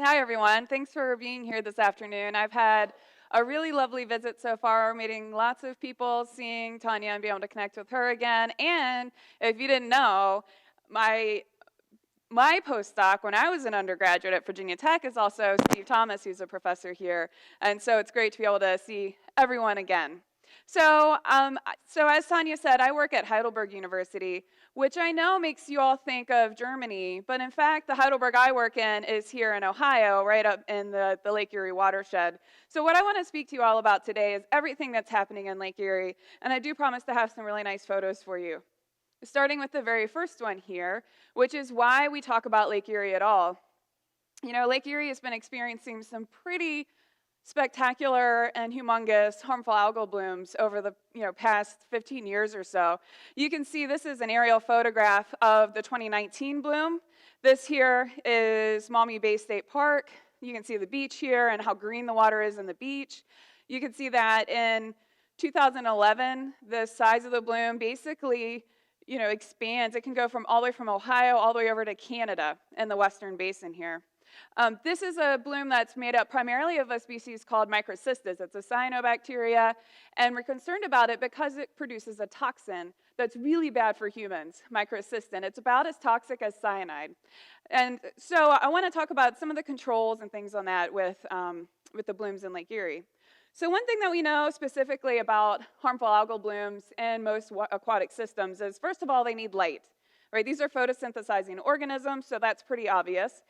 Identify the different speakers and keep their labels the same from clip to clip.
Speaker 1: Hi, everyone. Thanks for being here this afternoon. I've had a really lovely visit so far, meeting lots of people, seeing Tanya and being able to connect with her again. And if you didn't know, my postdoc when I was an undergraduate at Virginia Tech is also Steve Thomas, who's a professor here. And so it's great to be able to see everyone again. So as Tanya said, I work at Heidelberg University, which I know makes you all think of Germany, but in fact, the Heidelberg I work in is here in Ohio, right up in the Lake Erie watershed. So what I want to speak to you all about today is everything that's happening in Lake Erie, and I do promise to have some really nice photos for you. Starting with the very first one here, which is why we talk about Lake Erie at all. You know, Lake Erie has been experiencing some pretty spectacular and humongous harmful algal blooms over the past 15 years or so. You can see this is an aerial photograph of the 2019 bloom. This here is Maume Bay State Park. You can see the beach here and how green the water is in the beach. You can see that in 2011, the size of the bloom basically expands. It can go from all the way from Ohio all the way over to Canada in the Western Basin here. This is a bloom that's made up primarily of a species called Microcystis. It's a cyanobacteria, and we're concerned about it because it produces a toxin that's really bad for humans, microcystin. It's about as toxic as cyanide. And so I want to talk about some of the controls and things on that with the blooms in Lake Erie. So one thing that we know specifically about harmful algal blooms in most aquatic systems is, first of all, they need light. Right? These are photosynthesizing organisms, so that's pretty obvious.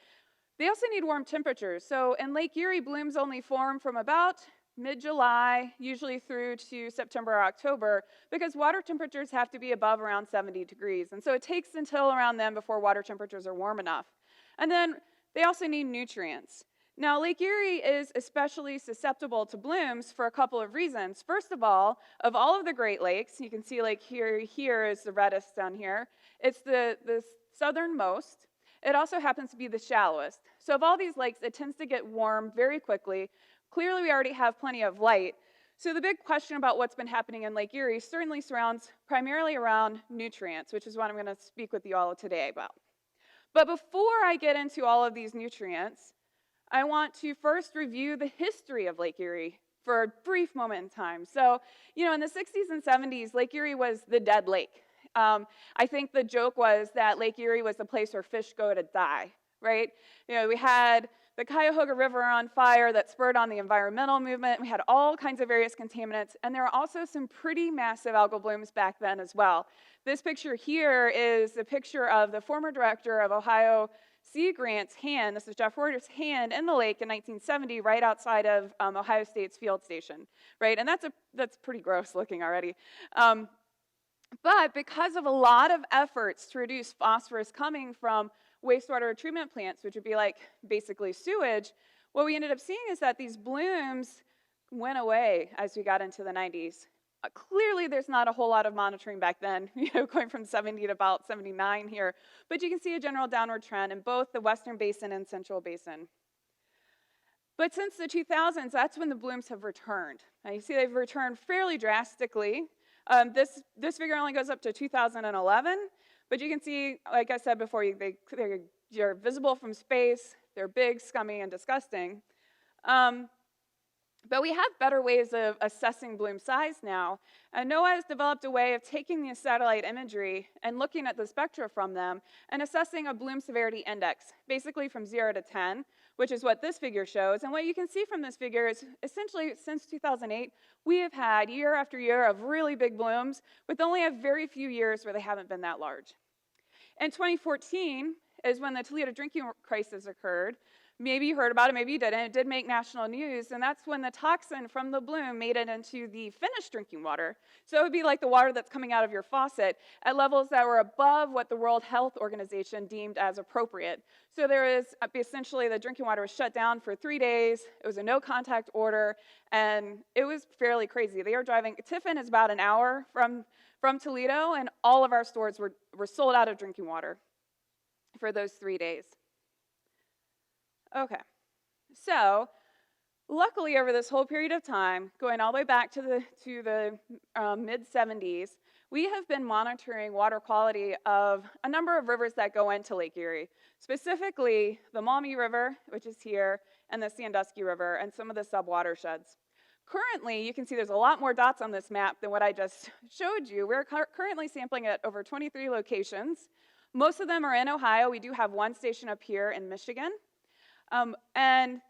Speaker 1: They also need warm temperatures. So in Lake Erie, blooms only form from about mid-July, usually through to September or October, because water temperatures have to be above around 70 degrees. And so it takes until around then before water temperatures are warm enough. And then they also need nutrients. Now, Lake Erie is especially susceptible to blooms for a couple of reasons. First of all of the Great Lakes, you can see Lake Erie here is the reddest down here. It's the southernmost. It also happens to be the shallowest. So of all these lakes, it tends to get warm very quickly. Clearly, we already have plenty of light. So the big question about what's been happening in Lake Erie certainly surrounds primarily around nutrients, which is what I'm going to speak with you all today about. But before I get into all of these nutrients, I want to first review the history of Lake Erie for a brief moment in time. So, in the 60s and 70s, Lake Erie was the dead lake. I think the joke was that Lake Erie was the place where fish go to die, right? We had the Cuyahoga River on fire that spurred on the environmental movement. We had all kinds of various contaminants, and there were also some pretty massive algal blooms back then as well. This picture here is a picture of the former director of Ohio Sea Grant's hand. This is Jeff Reuter's hand in the lake in 1970, right outside of Ohio State's field station, right? And that's pretty gross looking already. But because of a lot of efforts to reduce phosphorus coming from wastewater treatment plants, which would be like basically sewage, what we ended up seeing is that these blooms went away as we got into the 90s. Clearly, there's not a whole lot of monitoring back then, going from 70 to about 79 here. But you can see a general downward trend in both the Western Basin and Central Basin. But since the 2000s, that's when the blooms have returned. Now, you see they've returned fairly drastically. This figure only goes up to 2011, but you can see, like I said before, they're visible from space. They're big, scummy, and disgusting. But we have better ways of assessing bloom size now. And NOAA has developed a way of taking the satellite imagery and looking at the spectra from them and assessing a bloom severity index, basically from 0 to 10, which is what this figure shows. And what you can see from this figure is essentially since 2008, we have had year after year of really big blooms with only a very few years where they haven't been that large. In 2014 is when the Toledo drinking crisis occurred. Maybe you heard about it, maybe you didn't. It did make national news, and that's when the toxin from the bloom made it into the finished drinking water. So it would be like the water that's coming out of your faucet at levels that were above what the World Health Organization deemed as appropriate. So there is essentially the drinking water was shut down for 3 days. It was a no-contact order, and it was fairly crazy. They were driving. Tiffin is about an hour from Toledo, and all of our stores were sold out of drinking water for those 3 days. Okay, so luckily over this whole period of time, going all the way back to the mid-70s, we have been monitoring water quality of a number of rivers that go into Lake Erie, specifically the Maume River, which is here, and the Sandusky River, and some of the subwatersheds. Currently, you can see there's a lot more dots on this map than what I just showed you. We're currently sampling at over 23 locations. Most of them are in Ohio. We do have one station up here in Michigan. And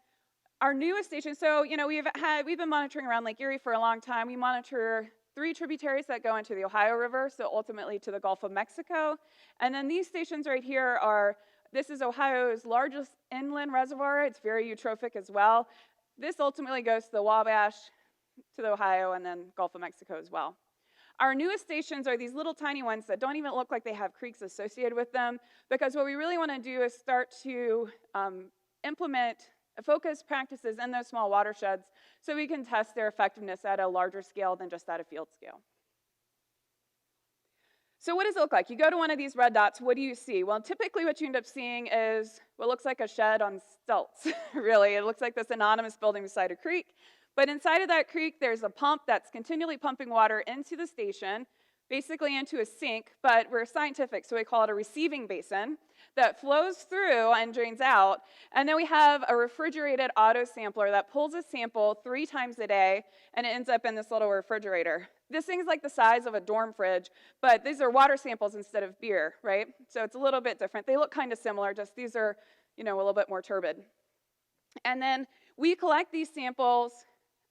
Speaker 1: our newest station, so we've been monitoring around Lake Erie for a long time. We monitor 3 tributaries that go into the Ohio River, so ultimately to the Gulf of Mexico. And then these stations right here this is Ohio's largest inland reservoir. It's very eutrophic as well. This ultimately goes to the Wabash, to the Ohio, and then Gulf of Mexico as well. Our newest stations are these little tiny ones that don't even look like they have creeks associated with them, because what we really want to do is start to implement focused practices in those small watersheds so we can test their effectiveness at a larger scale than just at a field scale. So what does it look like? You go to one of these red dots, what do you see? Well, typically what you end up seeing is what looks like a shed on stilts, really. It looks like this anonymous building beside a creek. But inside of that creek, there's a pump that's continually pumping water into the station, basically into a sink, but we're scientific, so we call it a receiving basin that flows through and drains out. And then we have a refrigerated auto sampler that pulls a sample 3 times a day, and it ends up in this little refrigerator. This thing's like the size of a dorm fridge, but these are water samples instead of beer, right? So it's a little bit different. They look kind of similar, just these are, a little bit more turbid. And then we collect these samples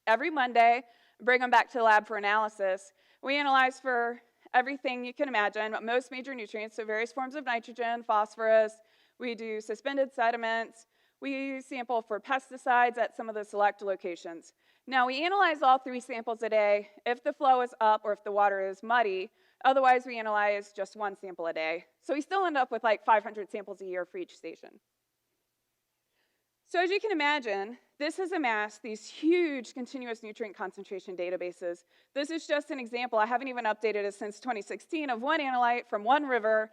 Speaker 1: every Monday, bring them back to the lab for analysis. We analyze for everything you can imagine, most major nutrients, so various forms of nitrogen, phosphorus. We do suspended sediments. We sample for pesticides at some of the select locations. Now, we analyze all 3 samples a day if the flow is up or if the water is muddy. Otherwise, we analyze just 1 sample a day. So we still end up with like 500 samples a year for each station. So as you can imagine, this has amassed these huge continuous nutrient concentration databases. This is just an example. I haven't even updated it since 2016 of one analyte from one river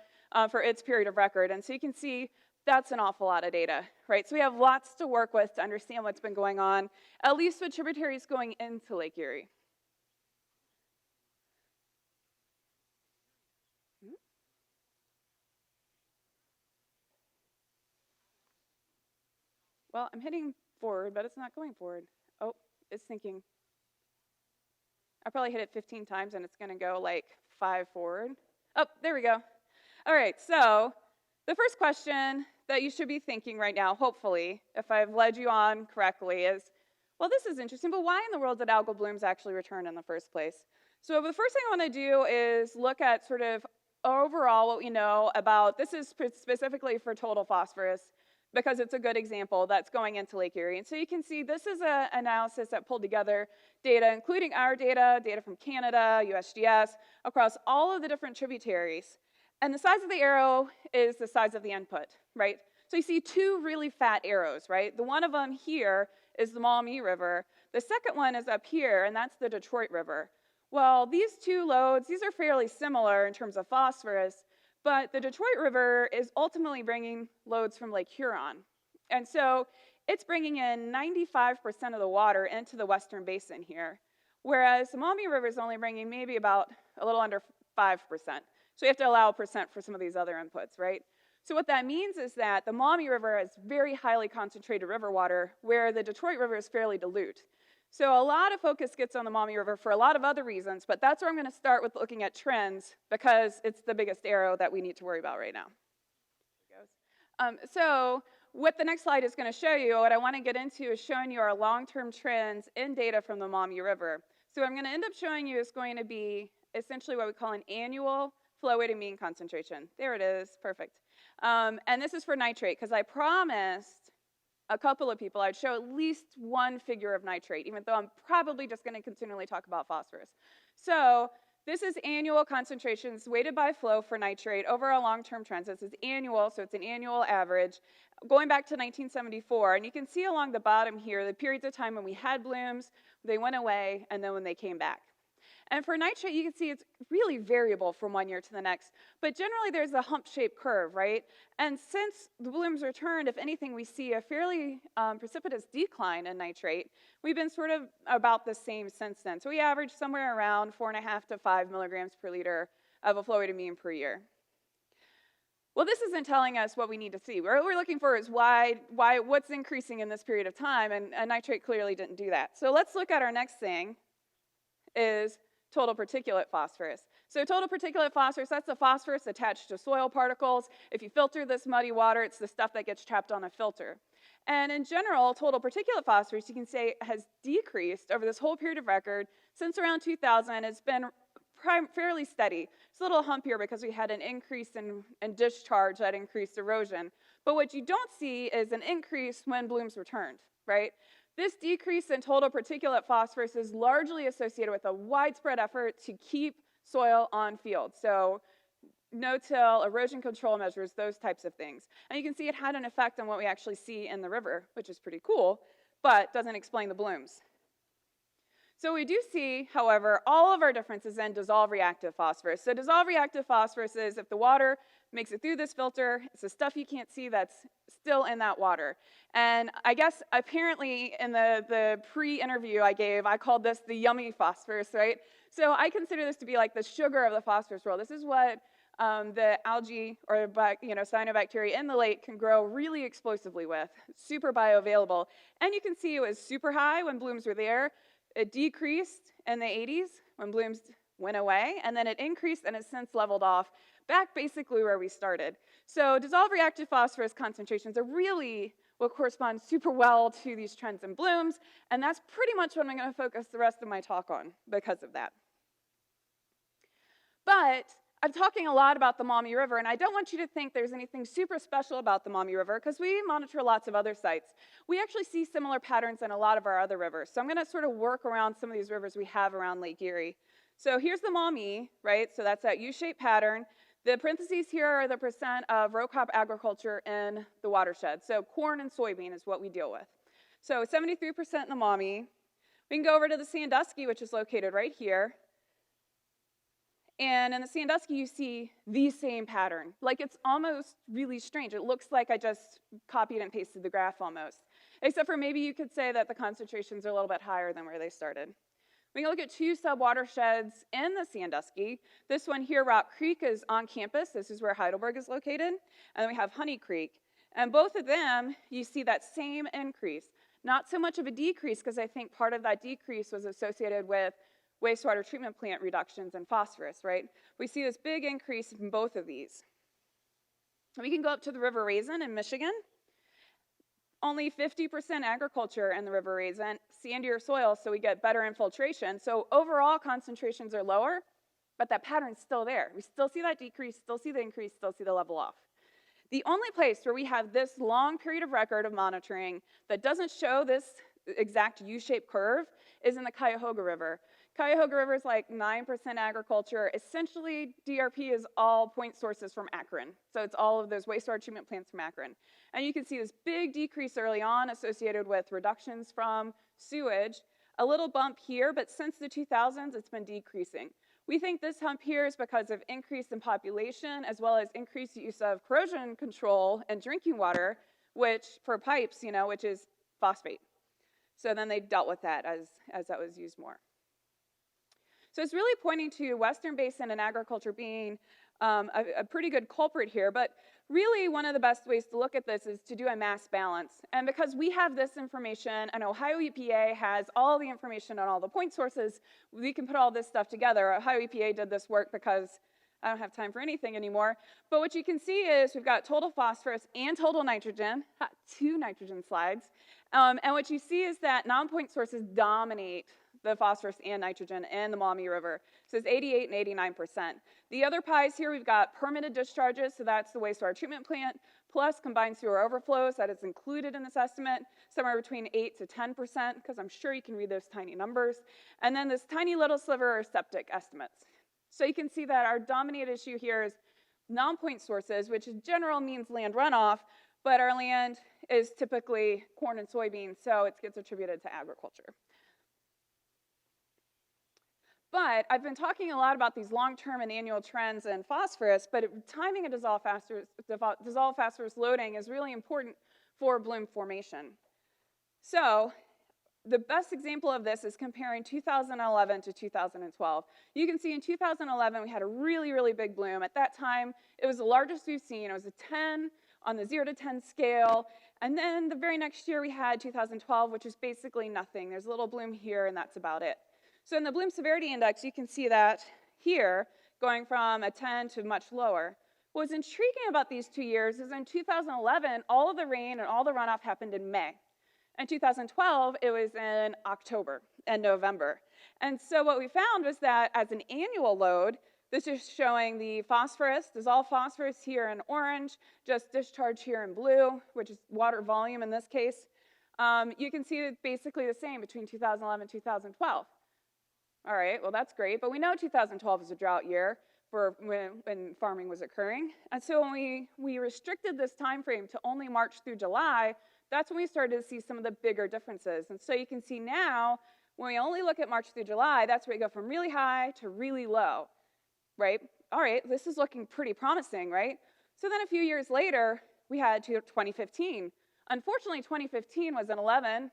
Speaker 1: for its period of record. And so you can see that's an awful lot of data, right? So we have lots to work with to understand what's been going on, at least with tributaries going into Lake Erie. Well, I'm hitting forward, but it's not going forward. Oh, it's thinking. I probably hit it 15 times, and it's going to go like 5 forward. Oh, there we go. All right, so the first question that you should be thinking right now, hopefully, if I've led you on correctly, is, well, this is interesting, but why in the world did algal blooms actually return in the first place? So the first thing I want to do is look at sort of overall what we know about, this is specifically for total phosphorus, because it's a good example that's going into Lake Erie. And so you can see this is an analysis that pulled together data, including our data from Canada, USGS, across all of the different tributaries. And the size of the arrow is the size of the input, right? So you see 2 really fat arrows, right? The one of them here is the Maume River. The second one is up here, and that's the Detroit River. Well, these 2 loads, these are fairly similar in terms of phosphorus, but the Detroit River is ultimately bringing loads from Lake Huron. And so it's bringing in 95% of the water into the western basin here, whereas the Maume River is only bringing maybe about a little under 5%. So you have to allow a percent for some of these other inputs, right? So what that means is that the Maume River is very highly concentrated river water, where the Detroit River is fairly dilute. So a lot of focus gets on the Maume River for a lot of other reasons, but that's where I'm going to start with looking at trends, because it's the biggest arrow that we need to worry about right now. So what the next slide is going to show you, what I want to get into is showing you our long-term trends in data from the Maume River. So what I'm going to end up showing you is going to be essentially what we call an annual flow weighted mean concentration. There it is, perfect. And this is for nitrate, because I promised a couple of people I'd show at least one figure of nitrate, even though I'm probably just going to continually talk about phosphorus. So this is annual concentrations weighted by flow for nitrate over our long-term trends. This is annual, so it's an annual average, going back to 1974. And you can see along the bottom here the periods of time when we had blooms, they went away, and then when they came back. And for nitrate, you can see it's really variable from one year to the next. But generally, there's a hump-shaped curve, right? And since the blooms returned, if anything, we see a fairly precipitous decline in nitrate. We've been sort of about the same since then. So we average somewhere around 4.5 to 5 milligrams per liter of effluent per year. Well, this isn't telling us what we need to see. What we're looking for is what's increasing in this period of time, and nitrate clearly didn't do that. So let's look at our next thing, is total particulate phosphorus. So total particulate phosphorus, that's the phosphorus attached to soil particles. If you filter this muddy water, it's the stuff that gets trapped on a filter. And in general, total particulate phosphorus, you can say, has decreased over this whole period of record. Since around 2000, it's been fairly steady. It's a little hump here because we had an increase in discharge that increased erosion. But what you don't see is an increase when blooms returned, right? This decrease in total particulate phosphorus is largely associated with a widespread effort to keep soil on field. So no-till, erosion control measures, those types of things. And you can see it had an effect on what we actually see in the river, which is pretty cool, but doesn't explain the blooms. So we do see, however, all of our differences in dissolved reactive phosphorus. So dissolved reactive phosphorus is if the water makes it through this filter, it's the stuff you can't see that's still in that water. And I guess apparently in the pre-interview I gave, I called this the yummy phosphorus, right? So I consider this to be like the sugar of the phosphorus world. This is what the algae or cyanobacteria in the lake can grow really explosively with, super bioavailable. And you can see it was super high when blooms were there. It decreased in the 80s when blooms went away, and then it increased and has since leveled off back basically where we started. So dissolved reactive phosphorus concentrations are really what corresponds super well to these trends in blooms, and that's pretty much what I'm going to focus the rest of my talk on because of that. But I'm talking a lot about the Maume River, and I don't want you to think there's anything super special about the Maume River, because we monitor lots of other sites. We actually see similar patterns in a lot of our other rivers. So I'm going to sort of work around some of these rivers we have around Lake Erie. So here's the Maume, right? So that's that U-shaped pattern. The parentheses here are the percent of row crop agriculture in the watershed. So corn and soybean is what we deal with. So 73% in the Maume. We can go over to the Sandusky, which is located right here. And in the Sandusky, you see the same pattern. Like, it's almost really strange. It looks like I just copied and pasted the graph almost. Except for maybe you could say that the concentrations are a little bit higher than where they started. We can look at two sub-watersheds in the Sandusky. This one here, Rock Creek, is on campus. This is where Heidelberg is located. And then we have Honey Creek. And both of them, you see that same increase. Not so much of a decrease, because I think part of that decrease was associated with wastewater treatment plant reductions in phosphorus, right? We see this big increase in both of these. We can go up to the River Raisin in Michigan. Only 50% agriculture in the River Raisin, sandier soil, so we get better infiltration. So overall concentrations are lower, but that pattern's still there. We still see that decrease, still see the increase, still see the level off. The only place where we have this long period of record of monitoring that doesn't show this exact U-shaped curve is in the Cuyahoga River. Cuyahoga River is like 9% agriculture. Essentially, DRP is all point sources from Akron. So it's all of those wastewater treatment plants from Akron. And you can see this big decrease early on associated with reductions from sewage. A little bump here, but since the 2000s, it's been decreasing. We think this hump here is because of increase in population as well as increased use of corrosion control in drinking water, which for pipes, which is phosphate. So then they dealt with that as that was used more. So it's really pointing to Western Basin and agriculture being a pretty good culprit here, but really one of the best ways to look at this is to do a mass balance. And because we have this information, and Ohio EPA has all the information on all the point sources, we can put all this stuff together. Ohio EPA did this work because I don't have time for anything anymore. But what you can see is we've got total phosphorus and total nitrogen, two nitrogen slides. And what you see is that non-point sources dominate the phosphorus and nitrogen in the Maume River. So it's 88 and 89%. The other pies here, we've got permitted discharges, so that's the wastewater treatment plant, plus combined sewer overflows, that is included in this estimate, somewhere between 8 to 10%, because I'm sure you can read those tiny numbers. And then this tiny little sliver are septic estimates. So you can see that our dominant issue here is non-point sources, which in general means land runoff, but our land is typically corn and soybeans, so it gets attributed to agriculture. But I've been talking a lot about these long-term and annual trends in phosphorus, but timing of dissolved phosphorus loading is really important for bloom formation. So the best example of this is comparing 2011 to 2012. You can see in 2011 we had a really, really big bloom. At that time, it was the largest we've seen. It was a 10 on the 0 to 10 scale. And then the very next year we had 2012, which is basically nothing. There's a little bloom here, and that's about it. So in the bloom severity index, you can see that here, going from a 10 to much lower. What's intriguing about these 2 years is in 2011, all of the rain and all the runoff happened in May. In 2012, it was in October and November. And so what we found was that as an annual load, this is showing the phosphorus, dissolved phosphorus here in orange, just discharge here in blue, which is water volume in this case. You can see it's basically the same between 2011 and 2012. All right, well, that's great, but we know 2012 is a drought year for when farming was occurring. And so when we restricted this time frame to only March through July, that's when we started to see some of the bigger differences. And so you can see now, when we only look at March through July, that's where we go from really high to really low, right? All right, this is looking pretty promising, right? So then a few years later, we had 2015. Unfortunately, 2015 was an 11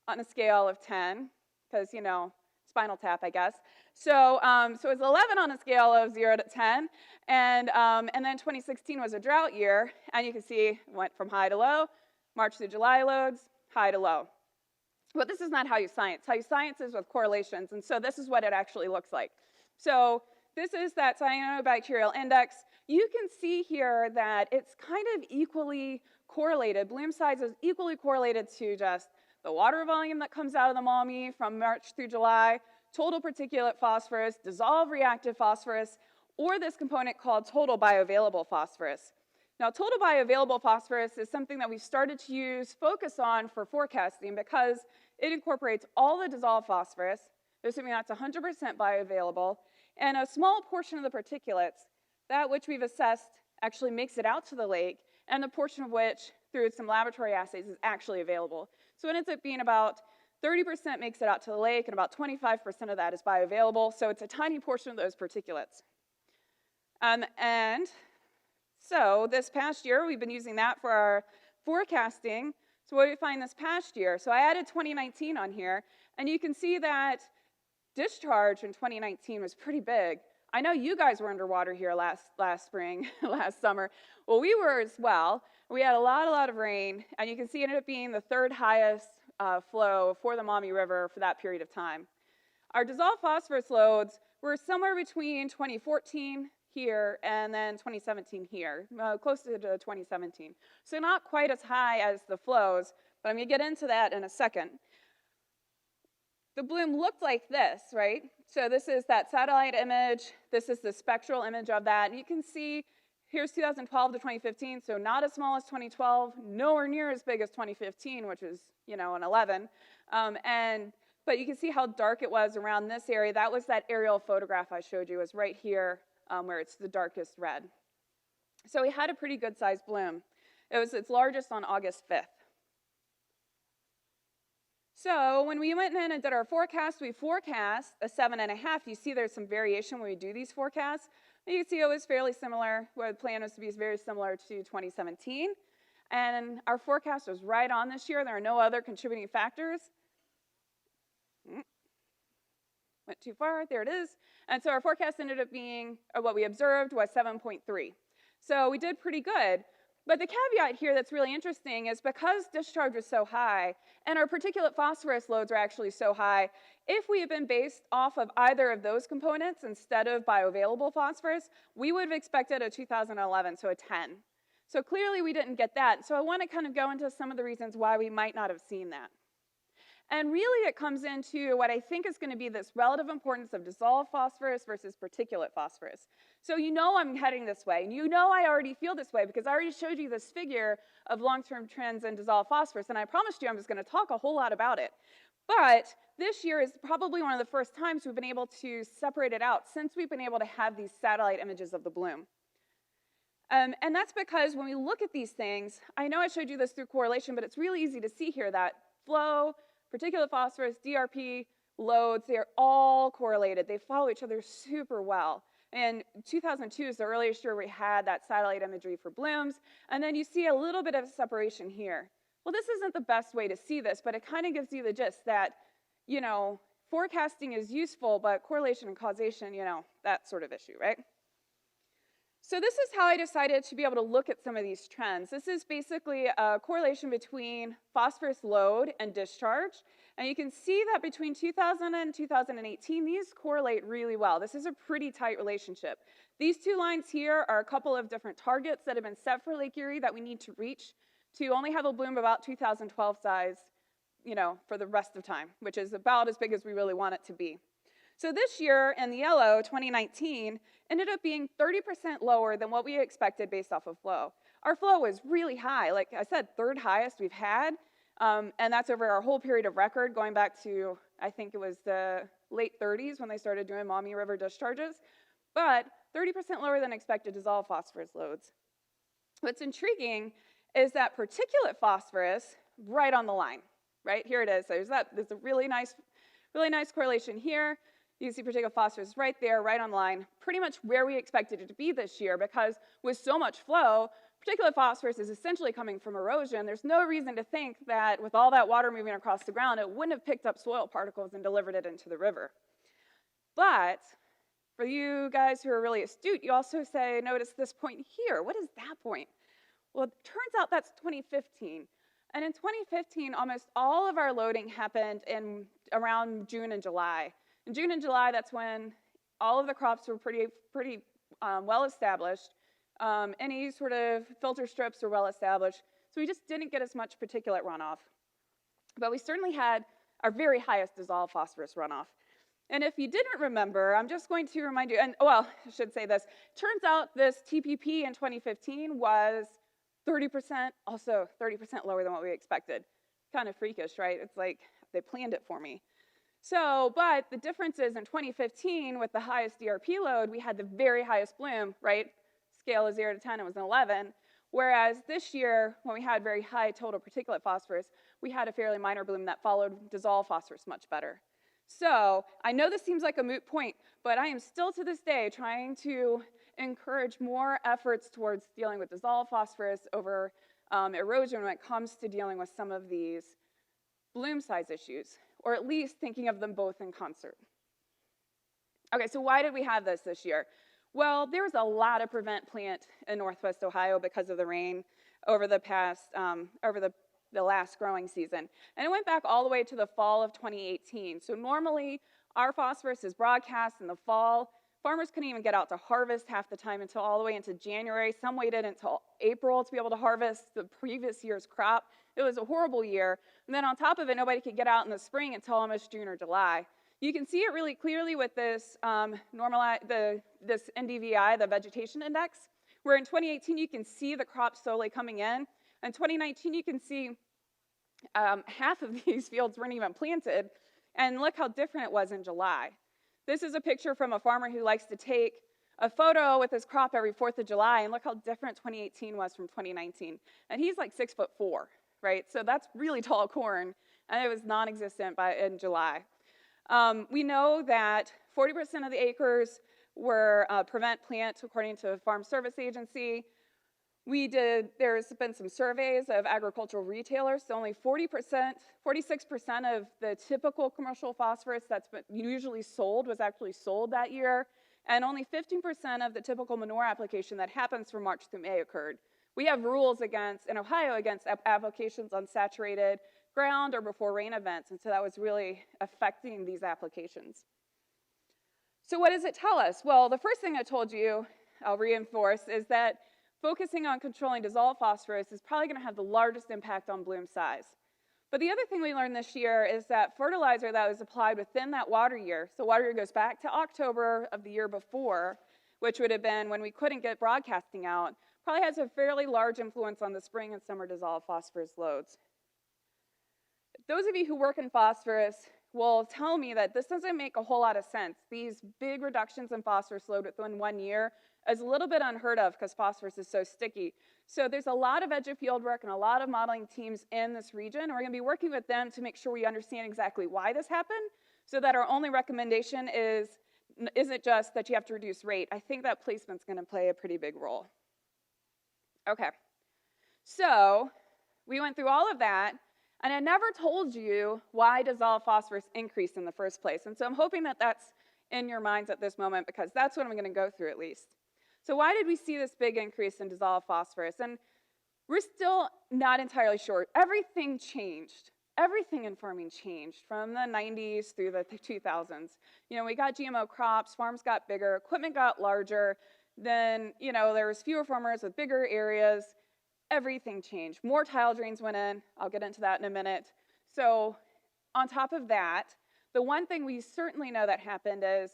Speaker 1: on a scale of 10, because, you know, spinal tap, I guess. So it was 11 on a scale of 0 to 10, and then 2016 was a drought year, and you can see it went from high to low, March through July loads, high to low. But this is not how you science. How you science is with correlations, and so this is what it actually looks like. So this is that cyanobacterial index. You can see here that it's kind of equally correlated. Bloom size is equally correlated to just the water volume that comes out of the Maume from March through July, total particulate phosphorus, dissolved reactive phosphorus, or this component called total bioavailable phosphorus. Now, total bioavailable phosphorus is something that we've started to focus on for forecasting because it incorporates all the dissolved phosphorus, assuming that's 100% bioavailable, and a small portion of the particulates, that which we've assessed actually makes it out to the lake, and the portion of which, through some laboratory assays, is actually available. So it ends up being about 30% makes it out to the lake, and about 25% of that is bioavailable, so it's a tiny portion of those particulates. And so this past year, we've been using that for our forecasting. So what did we find this past year? So I added 2019 on here, and you can see that discharge in 2019 was pretty big. I know you guys were underwater here last spring, last summer. Well, we were as well. We had a lot of rain, and you can see it ended up being the third highest flow for the Maume River for that period of time. Our dissolved phosphorus loads were somewhere between 2014 here and then 2017 here, closer to 2017. So not quite as high as the flows, but I'm going to get into that in a second. The bloom looked like this, right? So this is that satellite image. This is the spectral image of that. And you can see here's 2012 to 2015, so not as small as 2012, nowhere near as big as 2015, which is, you know, an 11. But you can see how dark it was around this area. That was that aerial photograph I showed you, was right here where it's the darkest red. So we had a pretty good sized bloom. It was its largest on August 5th. So when we went in and did our forecast, we forecast a 7.5. You see there's some variation when we do these forecasts. You can see it was fairly similar, where the plan was to be very similar to 2017. And our forecast was right on this year. There are no other contributing factors. Went too far, there it is. And so our forecast ended up being, or what we observed was 7.3. So we did pretty good. But the caveat here that's really interesting is because discharge was so high and our particulate phosphorus loads are actually so high, if we had been based off of either of those components instead of bioavailable phosphorus, we would have expected a 2011, so a 10. So clearly we didn't get that. So I want to kind of go into some of the reasons why we might not have seen that. And really it comes into what I think is going to be this relative importance of dissolved phosphorus versus particulate phosphorus. So you know I'm heading this way, and you know I already feel this way because I already showed you this figure of long-term trends in dissolved phosphorus, and I promised you I'm just going to talk a whole lot about it. But this year is probably one of the first times we've been able to separate it out since we've been able to have these satellite images of the bloom. And that's because when we look at these things, I know I showed you this through correlation, but it's really easy to see here that flow, particulate phosphorus, DRP, loads, they're all correlated. They follow each other super well. And 2002 is the earliest year we had that satellite imagery for blooms, and then you see a little bit of separation here. Well, this isn't the best way to see this, but it kind of gives you the gist that, forecasting is useful, but correlation and causation, that sort of issue, right? So this is how I decided to be able to look at some of these trends. This is basically a correlation between phosphorus load and discharge. And you can see that between 2000 and 2018, these correlate really well. This is a pretty tight relationship. These two lines here are a couple of different targets that have been set for Lake Erie that we need to reach to only have a bloom about 2012 size, for the rest of time, which is about as big as we really want it to be. So this year in the yellow, 2019, ended up being 30% lower than what we expected based off of flow. Our flow was really high. Like I said, third highest we've had, and that's over our whole period of record, going back to, I think it was the late 30s when they started doing Maume River discharges, but 30% lower than expected dissolved phosphorus loads. What's intriguing is that particulate phosphorus right on the line, right? Here it is. So there's a really nice correlation here. You can see particulate phosphorus right there, right on the line, pretty much where we expected it to be this year, because with so much flow, particulate phosphorus is essentially coming from erosion. There's no reason to think that with all that water moving across the ground, it wouldn't have picked up soil particles and delivered it into the river. But for you guys who are really astute, you also notice this point here. What is that point? Well, it turns out that's 2015. And in 2015, almost all of our loading happened in around June and July. In June and July, that's when all of the crops were pretty well established. Any sort of filter strips were well established. So we just didn't get as much particulate runoff. But we certainly had our very highest dissolved phosphorus runoff. And if you didn't remember, I'm just going to remind you, and well, I should say this. Turns out this TPP in 2015 was 30%, also 30% lower than what we expected. Kind of freakish, right? It's like they planned it for me. So, but the difference is in 2015, with the highest DRP load, we had the very highest bloom, right? Scale of 0 to 10, it was an 11. Whereas this year, when we had very high total particulate phosphorus, we had a fairly minor bloom that followed dissolved phosphorus much better. So, I know this seems like a moot point, but I am still to this day trying to encourage more efforts towards dealing with dissolved phosphorus over erosion when it comes to dealing with some of these bloom size issues, or at least thinking of them both in concert. Okay, so why did we have this year? Well, there was a lot of prevent plant in Northwest Ohio because of the rain over the past, the last growing season. And it went back all the way to the fall of 2018. So normally, our phosphorus is broadcast in the fall. Farmers couldn't even get out to harvest half the time until all the way into January. Some waited until April to be able to harvest the previous year's crop. It was a horrible year. And then on top of it, nobody could get out in the spring until almost June or July. You can see it really clearly with this this NDVI, the vegetation index, where in 2018 you can see the crop slowly coming in. In 2019 you can see half of these fields weren't even planted, and look how different it was in July. This is a picture from a farmer who likes to take a photo with his crop every 4th of July, and look how different 2018 was from 2019. And he's like 6'4", right? So that's really tall corn, and it was non-existent in July. We know that 40% of the acres were prevent plant, according to Farm Service Agency. There's been some surveys of agricultural retailers, so only 46% of the typical commercial phosphorus that's been usually sold was actually sold that year, and only 15% of the typical manure application that happens from March through May occurred. We have rules in Ohio against applications on saturated ground or before rain events, and so that was really affecting these applications. So what does it tell us? Well, the first thing I told you, I'll reinforce, is that focusing on controlling dissolved phosphorus is probably going to have the largest impact on bloom size. But the other thing we learned this year is that fertilizer that was applied within that water year, so water year goes back to October of the year before, which would have been when we couldn't get broadcasting out, probably has a fairly large influence on the spring and summer dissolved phosphorus loads. Those of you who work in phosphorus will tell me that this doesn't make a whole lot of sense. These big reductions in phosphorus load within 1 year is a little bit unheard of because phosphorus is so sticky. So there's a lot of edge of field work and a lot of modeling teams in this region. We're going to be working with them to make sure we understand exactly why this happened so that our only recommendation isn't just that you have to reduce rate. I think that placement's going to play a pretty big role. Okay, so we went through all of that, and I never told you why dissolved phosphorus increased in the first place. And so I'm hoping that that's in your minds at this moment, because that's what I'm going to go through at least. So why did we see this big increase in dissolved phosphorus? And we're still not entirely sure. Everything changed. Everything in farming changed from the 90s through the 2000s. You know, we got GMO crops, farms got bigger, equipment got larger, then, you know, there was fewer farmers with bigger areas. Everything changed. More tile drains went in. I'll get into that in a minute. So on top of that, the one thing we certainly know that happened is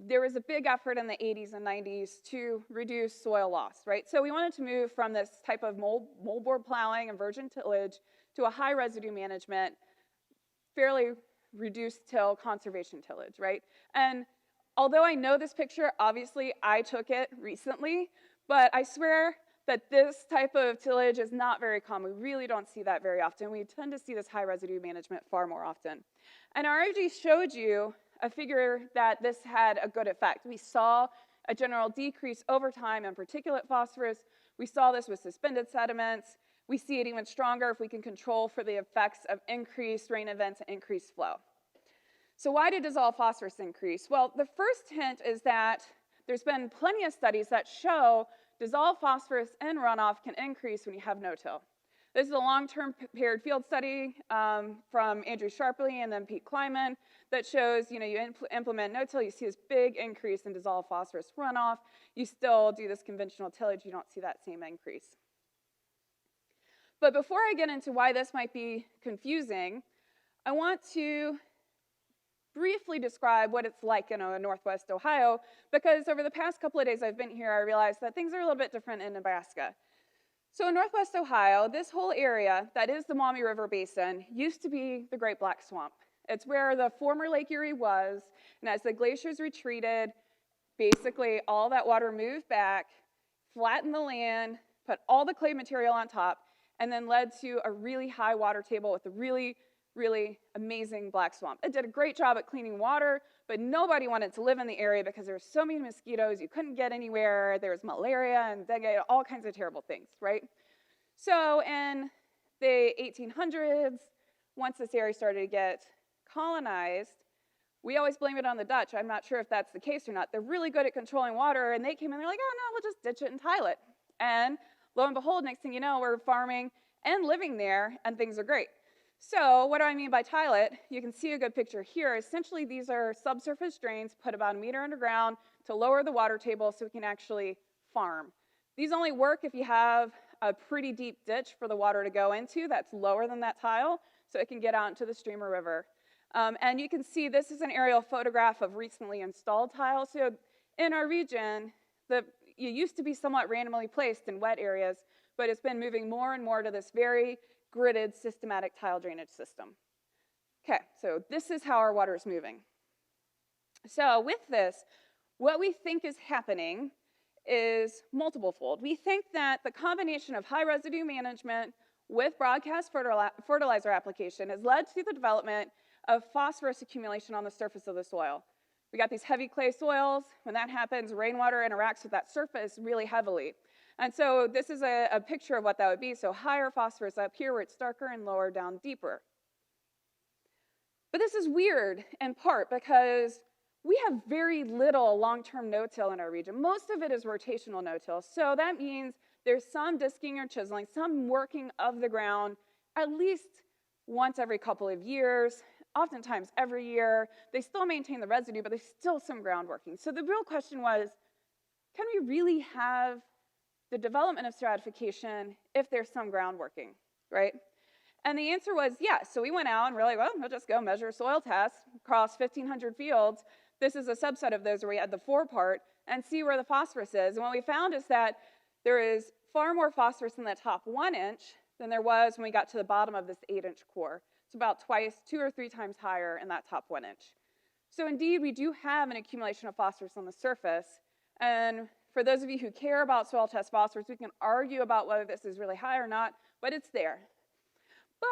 Speaker 1: there was a big effort in the 80s and 90s to reduce soil loss, right? So we wanted to move from this type of moldboard plowing and virgin tillage to a high residue management, fairly reduced till conservation tillage, right? And although I know this picture, obviously I took it recently, but I swear that this type of tillage is not very common. We really don't see that very often. We tend to see this high residue management far more often. And I already showed you a figure that this had a good effect. We saw a general decrease over time in particulate phosphorus. We saw this with suspended sediments. We see it even stronger if we can control for the effects of increased rain events and increased flow. So why did dissolved phosphorus increase? Well, the first hint is that there's been plenty of studies that show dissolved phosphorus in runoff can increase when you have no-till. This is a long-term paired field study from Andrew Sharpley and then Pete Kleiman that shows, you know, you implement no-till, you see this big increase in dissolved phosphorus runoff. You still do this conventional tillage, you don't see that same increase. But before I get into why this might be confusing, I want to briefly describe what it's like in Northwest Ohio, because over the past couple of days I've been here, I realized that things are a little bit different in Nebraska. So in Northwest Ohio, this whole area that is the Maume River Basin used to be the Great Black Swamp. It's where the former Lake Erie was, and as the glaciers retreated, basically all that water moved back, flattened the land, put all the clay material on top, and then led to a really high water table with a really amazing black swamp. It did a great job at cleaning water, but nobody wanted to live in the area because there were so many mosquitoes, you couldn't get anywhere, there was malaria and dengue, all kinds of terrible things, right? So in the 1800s, once this area started to get colonized, we always blame it on the Dutch. I'm not sure if that's the case or not. They're really good at controlling water, and they came in, they're like, oh no, we'll just ditch it and tile it. And lo and behold, next thing you know, we're farming and living there, and things are great. So what do I mean by tile it? You can see a good picture here. Essentially, these are subsurface drains put about 1 meter underground to lower the water table so we can actually farm. These only work if you have a pretty deep ditch for the water to go into that's lower than that tile, so it can get out into the stream or river. And you can see this is an aerial photograph of recently installed tile. So in our region, it used to be somewhat randomly placed in wet areas, but it's been moving more and more to this very gridded, systematic tile drainage system. Okay, so this is how our water is moving. So with this, what we think is happening is multiple-fold. We think that the combination of high residue management with broadcast fertilizer application has led to the development of phosphorus accumulation on the surface of the soil. We got these heavy clay soils. When that happens, rainwater interacts with that surface really heavily. And so this is a picture of what that would be. So higher phosphorus up here where it's darker and lower down deeper. But this is weird in part because we have very little long-term no-till in our region. Most of it is rotational no-till. So that means there's some disking or chiseling, some working of the ground at least once every couple of years, oftentimes every year. They still maintain the residue, but there's still some ground working. So the real question was, can we really have the development of stratification if there's some ground working, right? And the answer was yes. So we went out and we're like, well, we'll just go measure soil tests across 1,500 fields. This is a subset of those where we had the 4 part and see where the phosphorus is. And what we found is that there is far more phosphorus in the top 1 inch than there was when we got to the bottom of this 8-inch core. It's about 2 or 3 times higher in that top 1 inch. So indeed, we do have an accumulation of phosphorus on the surface. And for those of you who care about soil test phosphorus, we can argue about whether this is really high or not, but it's there.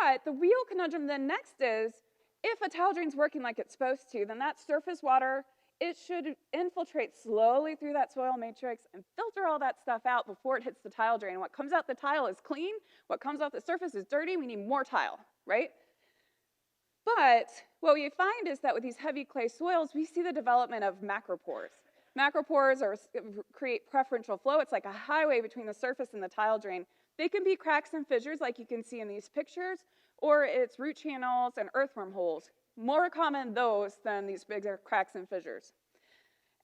Speaker 1: But the real conundrum then next is, if a tile drain's working like it's supposed to, then that surface water, it should infiltrate slowly through that soil matrix and filter all that stuff out before it hits the tile drain. What comes out the tile is clean. What comes off the surface is dirty. We need more tile, right? But what we find is that with these heavy clay soils, we see the development of macropores. Macropores create preferential flow. It's like a highway between the surface and the tile drain. They can be cracks and fissures like you can see in these pictures, or it's root channels and earthworm holes. More common those than these bigger cracks and fissures.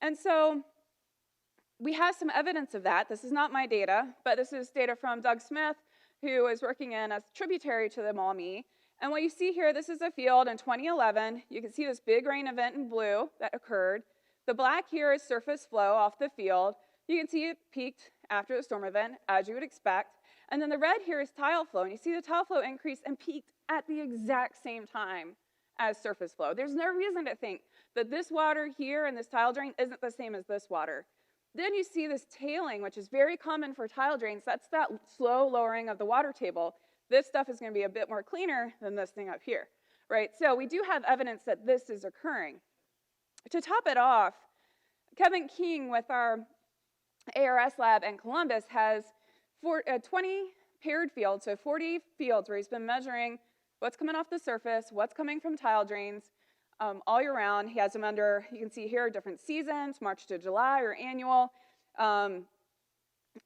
Speaker 1: And so we have some evidence of that. This is not my data, but this is data from Doug Smith, who is working in a tributary to the Maume. And what you see here, this is a field in 2011. You can see this big rain event in blue that occurred. The black here is surface flow off the field. You can see it peaked after the storm event, as you would expect. And then the red here is tile flow. And you see the tile flow increase and peaked at the exact same time as surface flow. There's no reason to think that this water here in this tile drain isn't the same as this water. Then you see this tailing, which is very common for tile drains. That's that slow lowering of the water table. This stuff is going to be a bit more cleaner than this thing up here, right? So we do have evidence that this is occurring. To top it off, Kevin King with our ARS lab in Columbus has 20 paired fields, so 40 fields where he's been measuring what's coming off the surface, what's coming from tile drains all year round. He has them under, you can see here, different seasons, March to July or annual.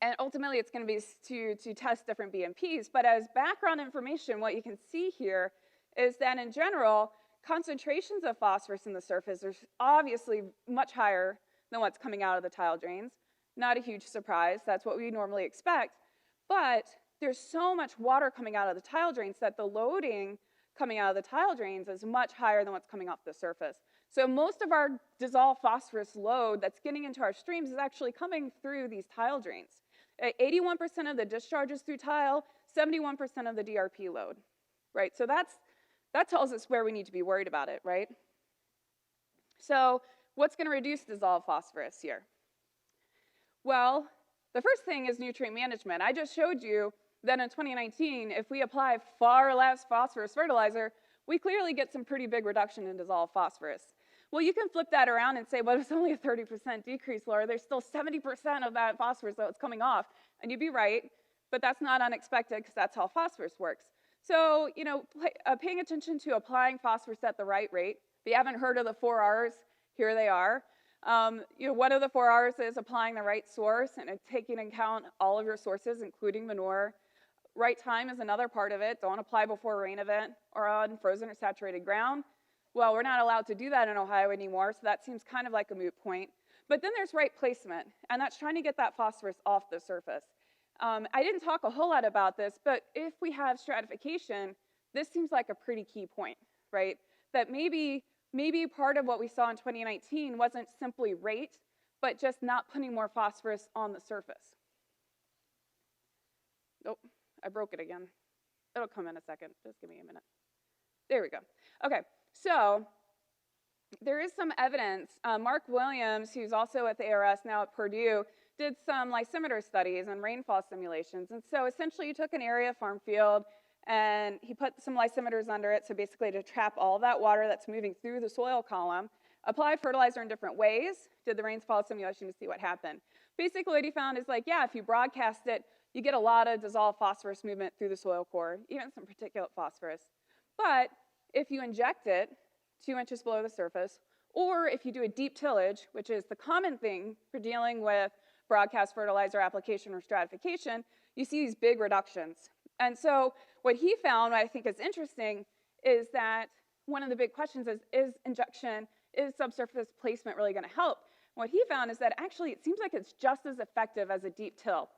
Speaker 1: And ultimately, it's going to be to test different BMPs. But as background information, what you can see here is that in general, concentrations of phosphorus in the surface are obviously much higher than what's coming out of the tile drains. Not a huge surprise. That's what we normally expect. But there's so much water coming out of the tile drains that the loading coming out of the tile drains is much higher than what's coming off the surface. So most of our dissolved phosphorus load that's getting into our streams is actually coming through these tile drains. 81% of the discharges through tile, 71% of the DRP load, right? So that tells us where we need to be worried about it, right? So what's going to reduce dissolved phosphorus here? Well, the first thing is nutrient management. I just showed you that in 2019, if we apply far less phosphorus fertilizer, we clearly get some pretty big reduction in dissolved phosphorus. Well, you can flip that around and say, well, it's only a 30% decrease, Laura. There's still 70% of that phosphorus that's coming off. And you'd be right, but that's not unexpected because that's how phosphorus works. So, you know, paying attention to applying phosphorus at the right rate. If you haven't heard of the 4 R's, here they are. You know, one of the 4 R's is applying the right source and taking into account all of your sources, including manure. Right time is another part of it. Don't apply before a rain event or on frozen or saturated ground. Well, we're not allowed to do that in Ohio anymore, so that seems kind of like a moot point. But then there's right placement, and that's trying to get that phosphorus off the surface. I didn't talk a whole lot about this, but if we have stratification, this seems like a pretty key point, right? That maybe part of what we saw in 2019 wasn't simply rate, but just not putting more phosphorus on the surface. Nope, I broke it again. It'll come in a second. Just give me a minute. There we go. Okay, so there is some evidence. Mark Williams, who's also at the ARS now at Purdue, did some lysimeter studies and rainfall simulations. And so essentially, you took an area farm field and he put some lysimeters under it, so basically to trap all that water that's moving through the soil column, apply fertilizer in different ways, did the rainfall simulation to see what happened. Basically what he found is like, yeah, if you broadcast it, you get a lot of dissolved phosphorus movement through the soil core, even some particulate phosphorus. But if you inject it 2 inches below the surface, or if you do a deep tillage, which is the common thing for dealing with broadcast fertilizer application or stratification, you see these big reductions. And so what he found, what I think is interesting, is that one of the big questions is injection, is subsurface placement really going to help? What he found is that actually it seems like it's just as effective as a deep till,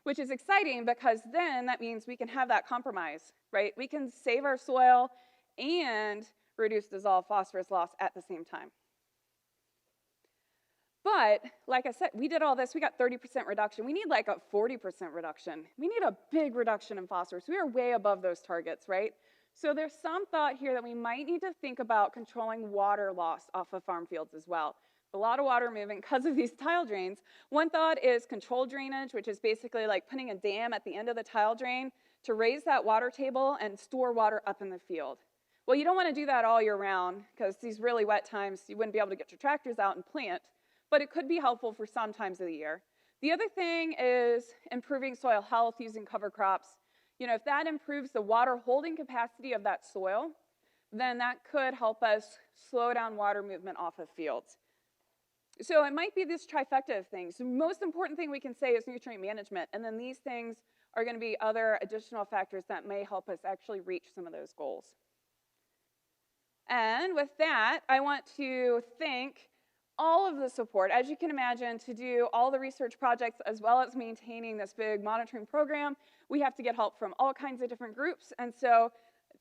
Speaker 1: which is exciting because then that means we can have that compromise, right? We can save our soil and reduce dissolved phosphorus loss at the same time. But, like I said, we did all this, we got 30% reduction. We need like a 40% reduction. We need a big reduction in phosphorus. We are way above those targets, right? So there's some thought here that we might need to think about controlling water loss off of farm fields as well. A lot of water moving because of these tile drains. One thought is controlled drainage, which is basically like putting a dam at the end of the tile drain to raise that water table and store water up in the field. Well, you don't want to do that all year round because these really wet times, you wouldn't be able to get your tractors out and plant, but it could be helpful for some times of the year. The other thing is improving soil health using cover crops. You know, if that improves the water holding capacity of that soil, then that could help us slow down water movement off of fields. So it might be this trifecta of things. The most important thing we can say is nutrient management, and then these things are going to be other additional factors that may help us actually reach some of those goals. And with that, I want to thank all of the support, as you can imagine, to do all the research projects as well as maintaining this big monitoring program. We have to get help from all kinds of different groups, and so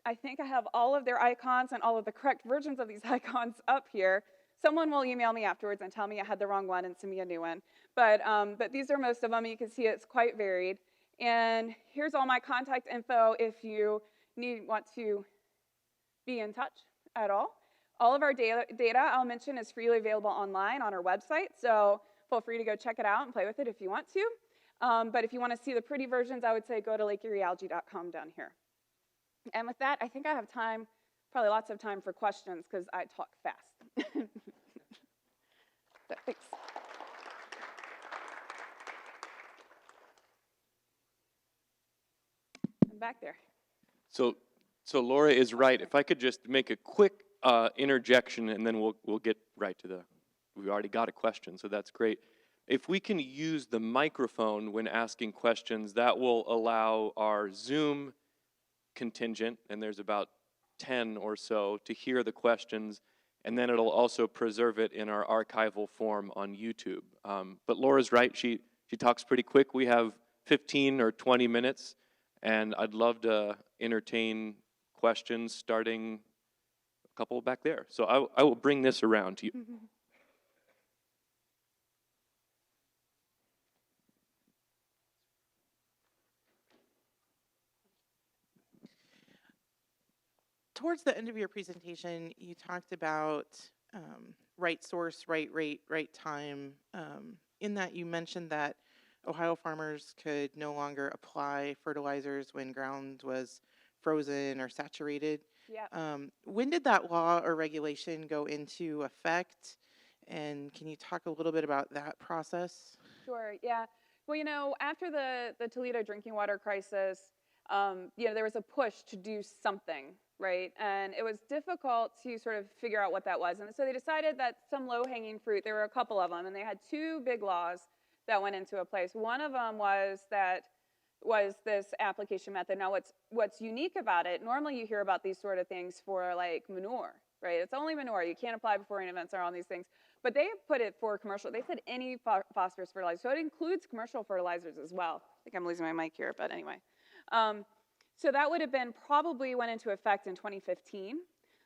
Speaker 1: I think I have all of their icons and all of the correct versions of these icons up here. Someone will email me afterwards and tell me I had the wrong one and send me a new one. But these are most of them. You can see it's quite varied. And here's all my contact info if you want to be in touch at all. All of our data, I'll mention, is freely available online on our website. So feel free to go check it out and play with it if you want to. But if you want to see the pretty versions, I would say go to lakeeriealgae.com down here. And with that, I think I have time, probably lots of time for questions because I talk fast. So, thanks. I'm back there.
Speaker 2: So Laura is right. If I could just make a quick interjection, and then we'll get right to we've already got a question, so that's great. If we can use the microphone when asking questions, that will allow our Zoom contingent, and there's about 10 or so, to hear the questions, and then it'll also preserve it in our archival form on YouTube. But Laura's right, she talks pretty quick. We have 15 or 20 minutes, and I'd love to entertain questions starting a couple back there. So I will bring this around to you.
Speaker 3: Towards the end of your presentation, you talked about right source, right rate, right time. In that you mentioned that Ohio farmers could no longer apply fertilizers when ground was frozen or saturated.
Speaker 1: Yeah.
Speaker 3: When did that law or regulation go into effect? And can you talk a little bit about that process?
Speaker 1: Sure, yeah. Well, you know, after the Toledo drinking water crisis, you know, there was a push to do something, right? And it was difficult to sort of figure out what that was. And so they decided that some low-hanging fruit, there were a couple of them, and they had two big laws that went into place. One of them was this application method. Now, what's unique about it, normally you hear about these sort of things for like manure, right? It's only manure. You can't apply before rain events or on these things. But they put it for commercial. They said any phosphorus fertilizer. So it includes commercial fertilizers as well. I think I'm losing my mic here, but anyway. So that would have been probably went into effect in 2015.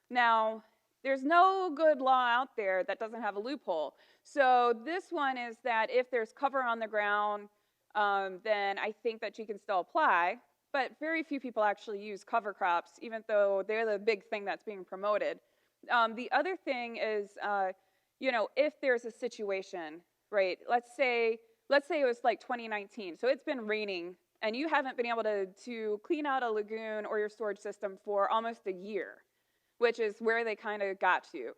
Speaker 1: Now, there's no good law out there that doesn't have a loophole. So this one is that if there's cover on the ground, then I think that you can still apply. But very few people actually use cover crops, even though they're the big thing that's being promoted. The other thing is, you know, if there's a situation, right? Let's say it was like 2019. So it's been raining, and you haven't been able to clean out a lagoon or your storage system for almost a year, which is where they kind of got to.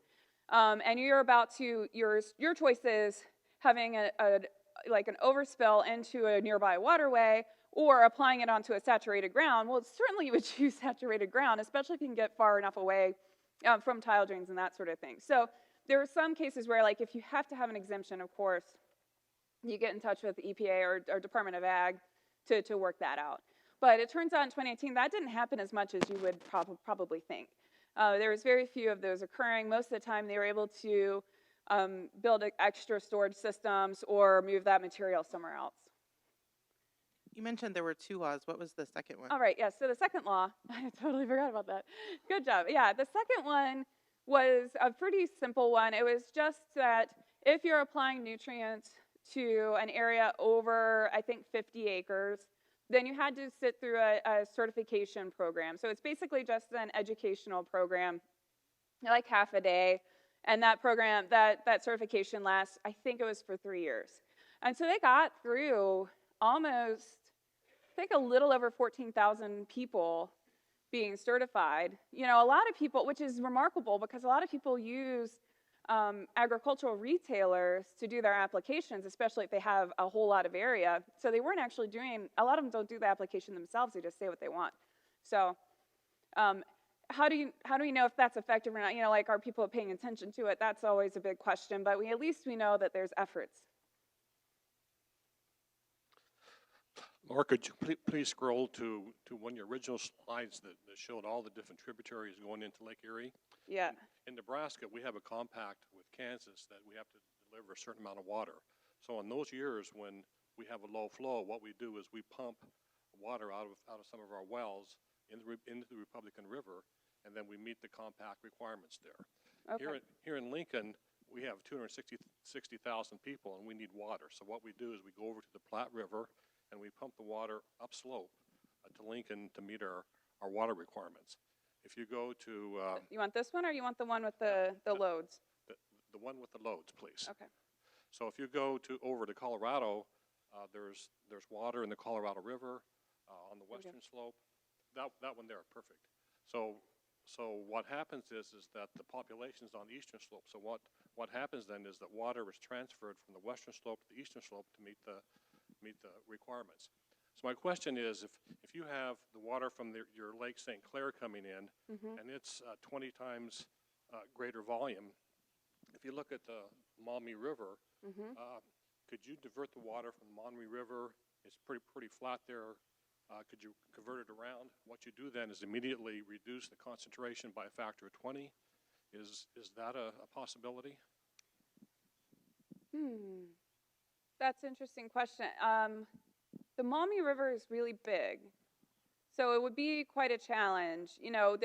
Speaker 1: And you're about to, your choice is having like an overspill into a nearby waterway or applying it onto a saturated ground. Well, certainly you would choose saturated ground, especially if you can get far enough away from tile drains and that sort of thing. So there are some cases where, like, if you have to have an exemption, of course, you get in touch with the EPA or Department of Ag to work that out. But it turns out in 2018, that didn't happen as much as you would probably think. There was very few of those occurring. Most of the time, they were able to build extra storage systems or move that material somewhere else.
Speaker 3: You mentioned there were two laws. What was the second one?
Speaker 1: All right, yeah, so the second law, I totally forgot about that. Good job. Yeah, the second one was a pretty simple one. It was just that if you're applying nutrients to an area over, I think, 50 acres, then you had to sit through a certification program. So it's basically just an educational program, like half a day. And that program, that certification lasts, I think it was for 3 years. And so they got through almost, I think, a little over 14,000 people being certified. You know, a lot of people, which is remarkable because a lot of people use agricultural retailers to do their applications, especially if they have a whole lot of area. So they weren't actually doing, a lot of them don't do the application themselves, they just say what they want. So how do we know if that's effective or not? You know, like, are people paying attention to it? That's always a big question, but at least we know that there's efforts.
Speaker 4: Laura, could you please scroll to one of your original slides that showed all the different tributaries going into Lake Erie?
Speaker 1: Yeah.
Speaker 4: In Nebraska, we have a compact with Kansas that we have to deliver a certain amount of water. So in those years when we have a low flow, what we do is we pump water out of some of our wells into the Republican River, and then we meet the compact requirements there.
Speaker 1: Okay.
Speaker 4: Here in Lincoln, we have 260,000 people, and we need water. So what we do is we go over to the Platte River, and we pump the water upslope to Lincoln to meet our water requirements. If you go to...
Speaker 1: you want this one, or you want the one with the loads?
Speaker 4: The one with the loads, please.
Speaker 1: Okay.
Speaker 4: So if you go over to Colorado, there's water in the Colorado River on the western slope. That one there, perfect. So what happens is that the population's on the eastern slope. So what happens then is that water is transferred from the western slope to the eastern slope to meet the requirements. So my question is, if you have the water from your Lake St. Clair coming in, and it's 20 times greater volume, if you look at the Maume River, could you divert the water from the Maume River? It's pretty flat there. Could you convert it around? What you do then is immediately reduce the concentration by a factor of 20. Is that a possibility?
Speaker 1: That's an interesting question. The Maume River is really big, so it would be quite a challenge. You know,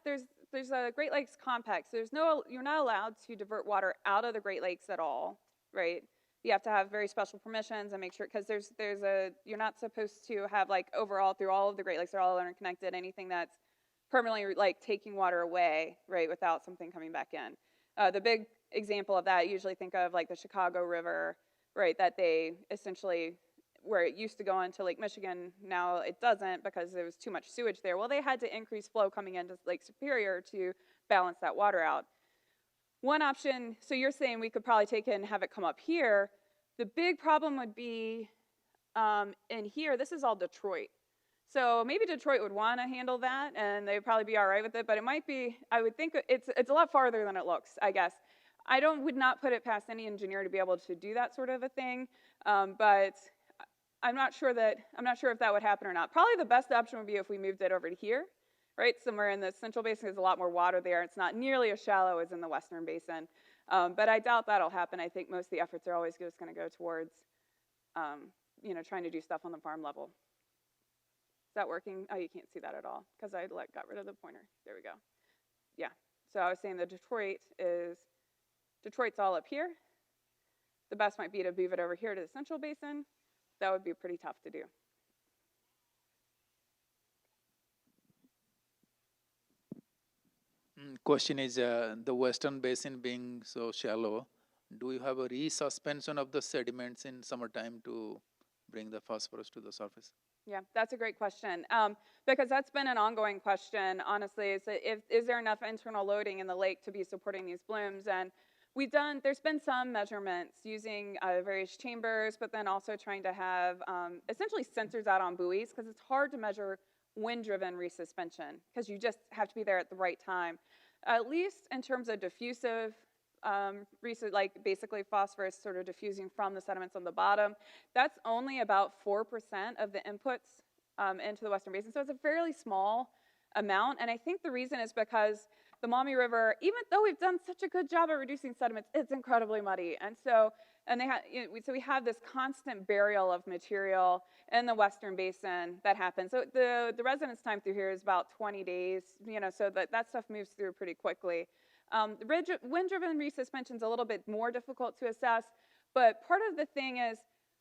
Speaker 1: there's a Great Lakes Compact, so you're not allowed to divert water out of the Great Lakes at all, right? You have to have very special permissions and make sure, because you're not supposed to have, like, overall through all of the Great Lakes, they're all interconnected, anything that's permanently, like, taking water away, right, without something coming back in. The big example of that, I usually think of, like, the Chicago River, right, that they essentially, where it used to go into Lake Michigan, now it doesn't because there was too much sewage there. Well, they had to increase flow coming into Lake Superior to balance that water out. One option, so you're saying we could probably take it and have it come up here. The big problem would be in here, this is all Detroit. So maybe Detroit would want to handle that, and they'd probably be all right with it, but it might be, I would think it's a lot farther than it looks, I guess. I would not put it past any engineer to be able to do that sort of a thing, but I'm not sure if that would happen or not. Probably the best option would be if we moved it over to here, right, somewhere in the Central Basin. There's a lot more water there. It's not nearly as shallow as in the Western Basin, but I doubt that'll happen. I think most of the efforts are always just going to go towards, trying to do stuff on the farm level. Is that working? Oh, you can't see that at all because I got rid of the pointer. There we go. Yeah. So I was saying that Detroit's all up here. The best might be to move it over here to the Central Basin. That would be pretty tough to do.
Speaker 5: Question is, the Western Basin being so shallow, do you have a resuspension of the sediments in summertime to bring the phosphorus to the surface?
Speaker 1: Yeah, that's a great question, because that's been an ongoing question, honestly, is there enough internal loading in the lake to be supporting these blooms? And there's been some measurements using various chambers, but then also trying to have essentially sensors out on buoys, because it's hard to measure wind-driven resuspension, because you just have to be there at the right time. At least in terms of diffusive, like basically phosphorus sort of diffusing from the sediments on the bottom, that's only about 4% of the inputs into the Western Basin. So it's a fairly small amount, and I think the reason is because the Maume River, even though we've done such a good job at reducing sediments, it's incredibly muddy. And so we have this constant burial of material in the Western Basin that happens. So the residence time through here is about 20 days, so that stuff moves through pretty quickly. Wind-driven resuspension is a little bit more difficult to assess, but part of the thing is,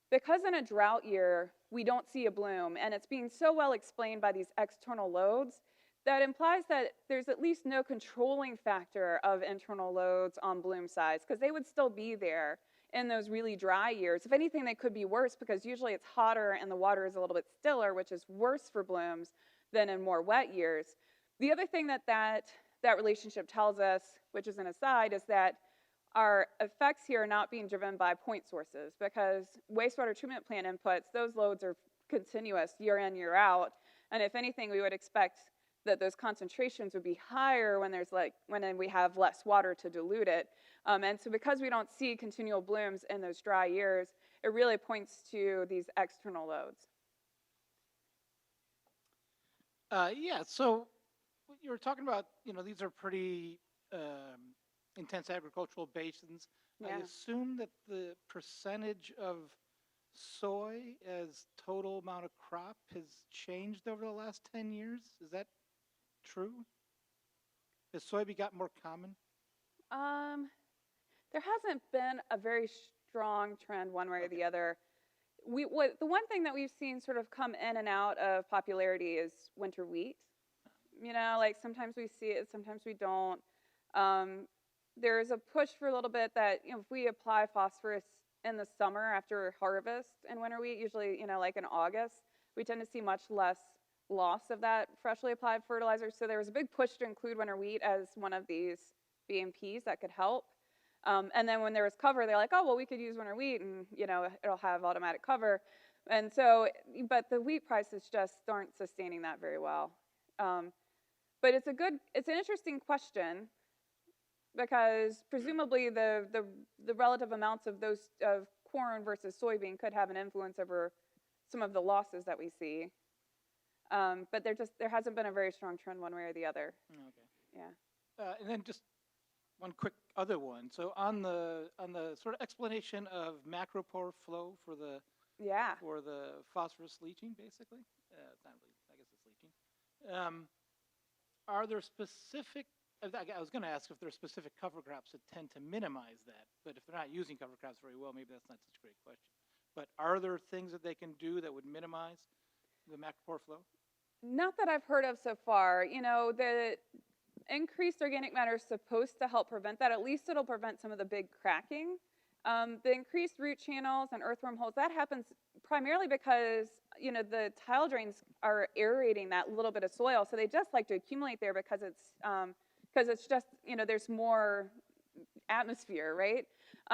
Speaker 1: because in a drought year, we don't see a bloom, and it's being so well explained by these external loads, that implies that there's at least no controlling factor of internal loads on bloom size, because they would still be there in those really dry years. If anything, they could be worse, because usually it's hotter and the water is a little bit stiller, which is worse for blooms. than in more wet years. The other thing that relationship tells us, which is an aside, is that our effects here are not being driven by point sources, because wastewater treatment plant inputs, those loads are continuous year in, year out. And if anything, we would expect that those concentrations would be higher when we have less water to dilute it. And so because we don't see continual blooms in those dry years, it really points to these external loads.
Speaker 6: Yeah, so you were talking about, these are pretty intense agricultural basins.
Speaker 1: Yeah.
Speaker 6: I assume that the percentage of soy as total amount of crop has changed over the last 10 years. Is that true? Has soy got more common?
Speaker 1: There hasn't been a very strong trend one way or the other. The one thing that we've seen sort of come in and out of popularity is winter wheat. Like sometimes we see it, sometimes we don't. There's a push for a little bit that, if we apply phosphorus in the summer after harvest in winter wheat, usually, like in August, we tend to see much less loss of that freshly applied fertilizer. So there was a big push to include winter wheat as one of these BMPs that could help. And then when there was cover, they're like, oh, well, we could use winter wheat and, it'll have automatic cover. And so, but the wheat prices just aren't sustaining that very well. But it's an interesting question, because presumably the relative amounts of corn versus soybean could have an influence over some of the losses that we see. But there hasn't been a very strong trend one way or the other.
Speaker 6: Okay.
Speaker 1: Yeah.
Speaker 6: And then just one quick other one. So on the sort of explanation of macropore flow for the phosphorus leaching, basically, it's not really, I guess it's leaching. Are there specific? I was going to ask if there are specific cover crops that tend to minimize that, but if they're not using cover crops very well, maybe that's not such a great question. But are there things that they can do that would minimize the macropore flow?
Speaker 1: Not that I've heard of so far. The increased organic matter is supposed to help prevent that. At least it'll prevent some of the big cracking. The increased root channels and earthworm holes, that happens primarily because, the tile drains are aerating that little bit of soil. So they just like to accumulate there because it's just, there's more atmosphere, right?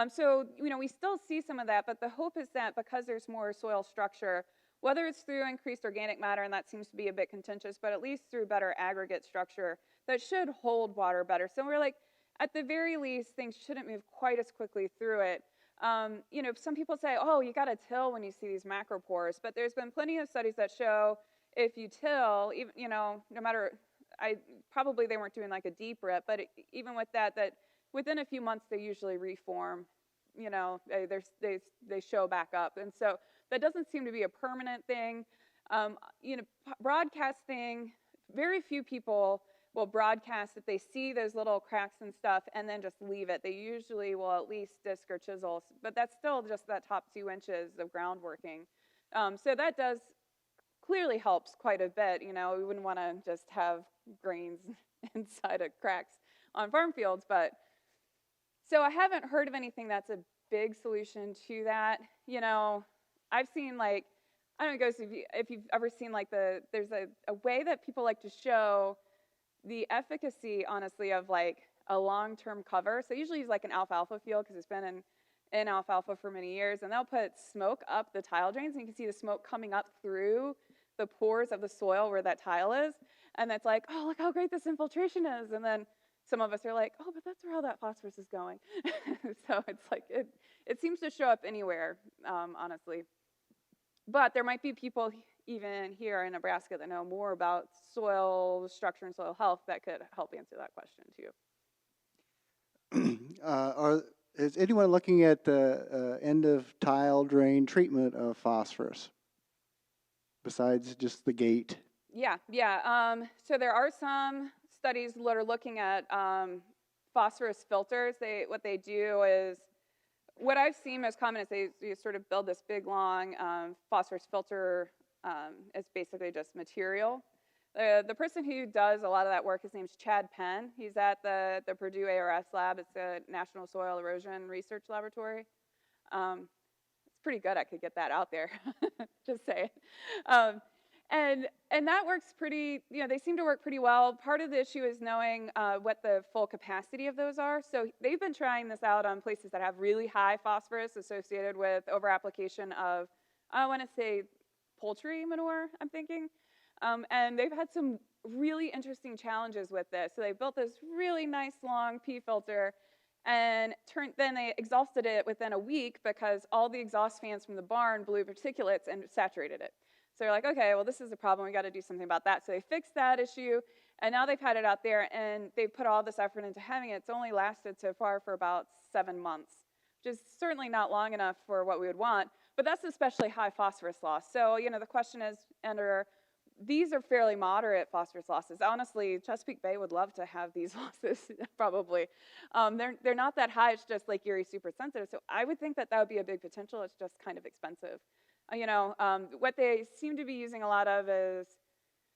Speaker 1: So, we still see some of that, but the hope is that because there's more soil structure, whether it's through increased organic matter, and that seems to be a bit contentious, but at least through better aggregate structure, that should hold water better. So we're like, at the very least, things shouldn't move quite as quickly through it. Some people say, oh, you got to till when you see these macropores, but there's been plenty of studies that show if you till, even, no matter, probably they weren't doing like a deep rip, but even with that within a few months they usually reform. They show back up, and so that doesn't seem to be a permanent thing. Broadcasting, very few people will broadcast if they see those little cracks and stuff and then just leave it. They usually will at least disc or chisel, but that's still just that top 2 inches of ground working. So that does clearly helps quite a bit. We wouldn't want to just have grains inside of cracks on farm fields, but so I haven't heard of anything that's a big solution to that. I've seen I don't know, if you've ever seen there's a way that people like to show the efficacy, honestly, of a long-term cover. So they usually use an alfalfa field because it's been in alfalfa for many years, and they'll put smoke up the tile drains, and you can see the smoke coming up through the pores of the soil where that tile is, and that's like, oh, look how great this infiltration is. And then some of us are like, oh, but that's where all that phosphorus is going. So it's it seems to show up anywhere, honestly. But there might be people even here in Nebraska that know more about soil structure and soil health that could help answer that question too.
Speaker 7: Is anyone looking at the end of tile drain treatment of phosphorus besides just the gate?
Speaker 1: Yeah. So there are some studies that are looking at phosphorus filters. What they do is, what I've seen most common is they sort of build this big long phosphorus filter. It's basically just material. The person who does a lot of that work, his name's Chad Penn. He's at the Purdue ARS lab. It's a National Soil Erosion Research Laboratory. It's pretty good. I could get that out there. Just say it. And that works pretty, they seem to work pretty well. Part of the issue is knowing what the full capacity of those are. So they've been trying this out on places that have really high phosphorus associated with over-application of, I want to say, poultry manure, I'm thinking. And they've had some really interesting challenges with this. So they built this really nice long pea filter, and then they exhausted it within a week because all the exhaust fans from the barn blew particulates and saturated it. So they're like, okay, well, this is a problem. We got to do something about that. So they fixed that issue, and now they've had it out there, and they've put all this effort into having it. It's only lasted so far for about 7 months, which is certainly not long enough for what we would want, but that's especially high phosphorus loss. So, the question is, these are fairly moderate phosphorus losses. Honestly, Chesapeake Bay would love to have these losses, probably. They're not that high. It's just Lake Erie super sensitive. So I would think that would be a big potential. It's just kind of expensive. What they seem to be using a lot of is,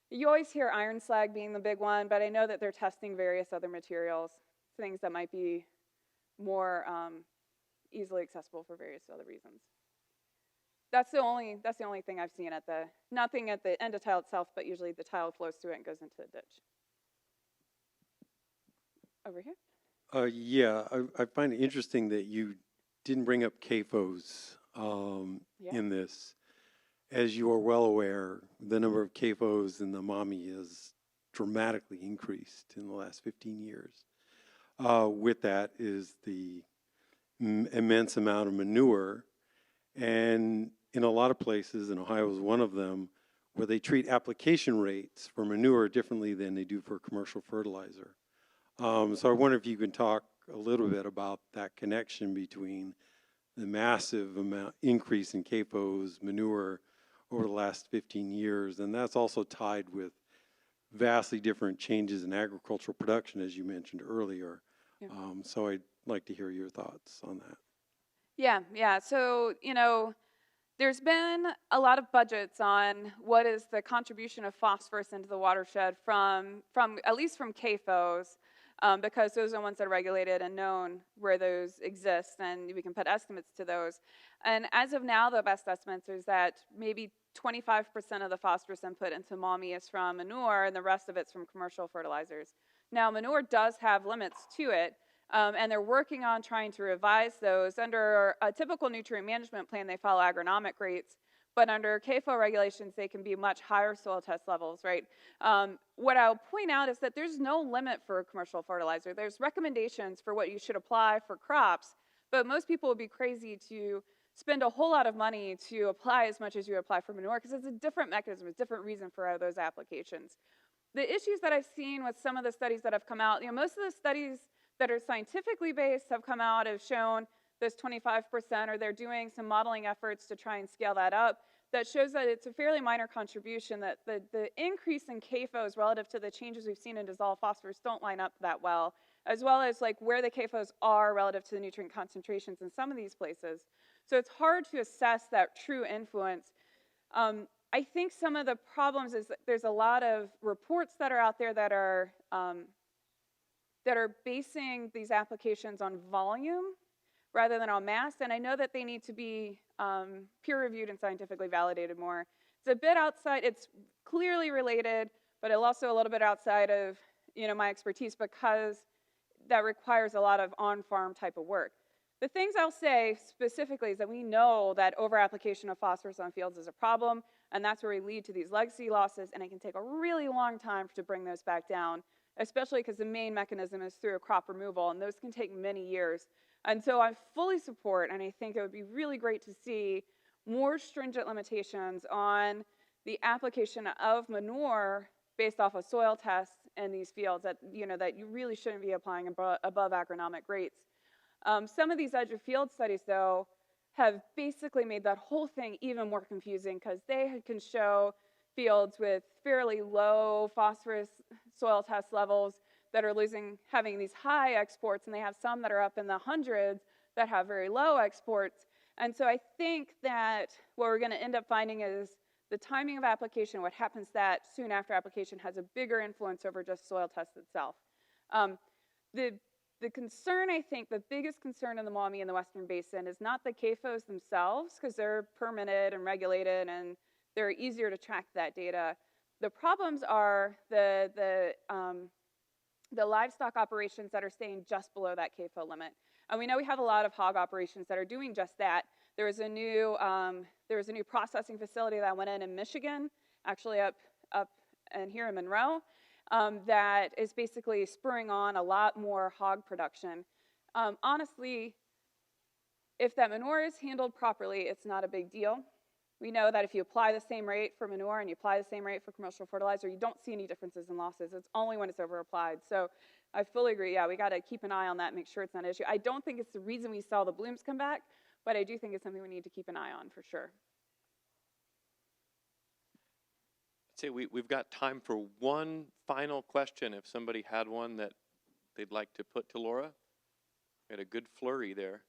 Speaker 1: you always hear iron slag being the big one, but I know that they're testing various other materials, things that might be more easily accessible for various other reasons. That's the only thing I've seen nothing at the end of tile itself, but usually the tile flows through it and goes into the ditch. Over here?
Speaker 8: Yeah, I find it interesting that you didn't bring up CAFOs in this. As you are well aware, the number of CAFOs in the Maume has dramatically increased in the last 15 years. With that is the immense amount of manure, and in a lot of places, and Ohio is one of them, where they treat application rates for manure differently than they do for commercial fertilizer. So I wonder if you can talk a little bit about that connection between the massive increase in CAFOs, manure, over the last 15 years, and that's also tied with vastly different changes in agricultural production, as you mentioned earlier.
Speaker 1: Yeah.
Speaker 8: So I'd like to hear your thoughts on that.
Speaker 1: Yeah. So, there's been a lot of budgets on what is the contribution of phosphorus into the watershed from at least from CAFOs, because those are the ones that are regulated and known where those exist, and we can put estimates to those. And as of now, the best estimates is that maybe 25% of the phosphorus input into Maume is from manure, and the rest of it's from commercial fertilizers. Now, manure does have limits to it, and they're working on trying to revise those. Under a typical nutrient management plan, they follow agronomic rates, but under CAFO regulations, they can be much higher soil test levels, right? What I'll point out is that there's no limit for commercial fertilizer. There's recommendations for what you should apply for crops, but most people would be crazy to spend a whole lot of money to apply as much as you apply for manure, because it's a different mechanism, it's a different reason for those applications. The issues that I've seen with some of the studies that have come out, most of the studies that are scientifically based have come out, have shown this 25%, or they're doing some modeling efforts to try and scale that up. That shows that it's a fairly minor contribution, that the increase in CAFOs relative to the changes we've seen in dissolved phosphorus don't line up that well as where the CAFOs are relative to the nutrient concentrations in some of these places. So it's hard to assess that true influence. I think some of the problems is that there's a lot of reports that are out there that are basing these applications on volume rather than on mass, and I know that they need to be peer-reviewed and scientifically validated more. It's a bit outside, it's clearly related, but it's also a little bit outside of my expertise, because that requires a lot of on-farm type of work. The things I'll say specifically is that we know that over-application of phosphorus on fields is a problem, and that's where we lead to these legacy losses, and it can take a really long time to bring those back down, especially because the main mechanism is through a crop removal, and those can take many years. And so I fully support, and I think it would be really great to see more stringent limitations on the application of manure based off of soil tests in these fields, that you really shouldn't be applying above agronomic rates. Some of these edge of field studies, though, have basically made that whole thing even more confusing, because they can show fields with fairly low phosphorus soil test levels that are having these high exports, and they have some that are up in the hundreds that have very low exports. And so I think that what we're going to end up finding is the timing of application, what happens that soon after application, has a bigger influence over just soil test itself. The concern, I think, the biggest concern in the Maume and the Western Basin is not the CAFOs themselves, because they're permitted and regulated, and they're easier to track that data. The problems are the livestock operations that are staying just below that CAFO limit. And we know we have a lot of hog operations that are doing just that. There was a new processing facility that went in Michigan, actually up and here in Monroe, that is basically spurring on a lot more hog production. Honestly, if that manure is handled properly, it's not a big deal. We know that if you apply the same rate for manure and you apply the same rate for commercial fertilizer, you don't see any differences in losses. It's only when it's over-applied. So I fully agree. Yeah, we got to keep an eye on that and make sure it's not an issue. I don't think it's the reason we saw the blooms come back, but I do think it's something we need to keep an eye on for sure.
Speaker 2: I'd say we've got time for one final question if somebody had one that they'd like to put to Laura. We had a good flurry there.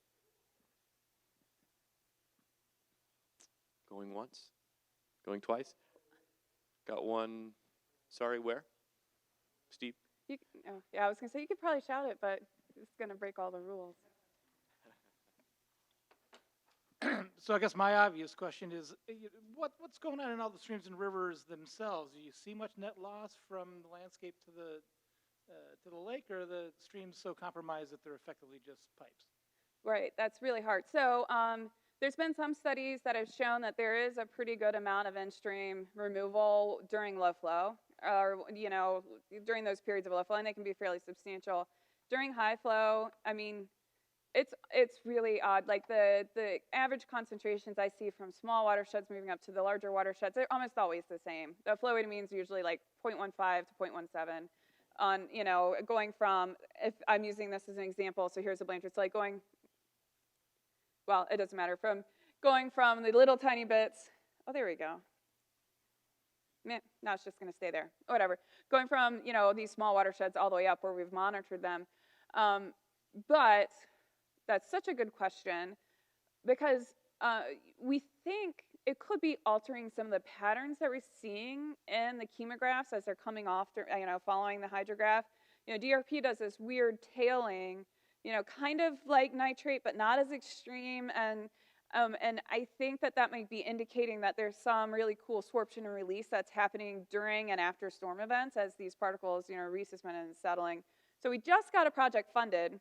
Speaker 2: Going once? Going twice? Got one. Sorry, where? Steve?
Speaker 1: Yeah, I was going to say you could probably shout it, but it's going to break all the rules.
Speaker 6: So I guess my obvious question is, what's going on in all the streams and rivers themselves? Do you see much net loss from the landscape to the lake, or are the streams so compromised that they're effectively just pipes?
Speaker 1: Right, that's really hard. So there's been some studies that have shown that there is a pretty good amount of in-stream removal during low flow, or during those periods of low flow, and they can be fairly substantial. During high flow, I mean, it's really odd. Like the average concentrations I see from small watersheds moving up to the larger watersheds, they're almost always the same. The flow rate means usually like 0.15 to 0.17 on, going from, if I'm using this as an example, so here's a Blanchard, it's like going, well, it doesn't matter, going from the little tiny bits, oh, there we go. Now it's just going to stay there, whatever. Going from, these small watersheds all the way up where we've monitored them. But that's such a good question because we think it could be altering some of the patterns that we're seeing in the chemographs as they're coming off, following the hydrograph. DRP does this weird tailing, kind of like nitrate, but not as extreme. And I think that might be indicating that there's some really cool sorption and release that's happening during and after storm events as these particles, resuspend and settling. So we just got a project funded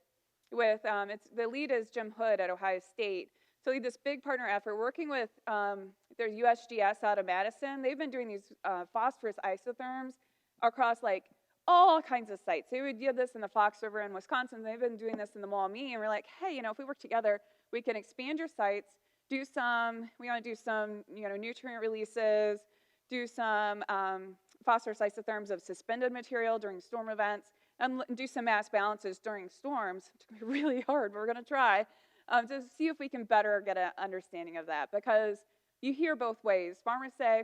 Speaker 1: with, the lead is Jim Hood at Ohio State. So this big partner effort working with their USGS out of Madison. They've been doing these phosphorus isotherms across like all kinds of sites. They would do this in the Fox River in Wisconsin. They've been doing this in the Maume, and we're like, hey, if we work together, we can expand your sites, we want to do some, nutrient releases, do some phosphorus isotherms of suspended material during storm events, and do some mass balances during storms. It's going to be really hard, but we're going to try to see if we can better get an understanding of that, because you hear both ways. Farmers say,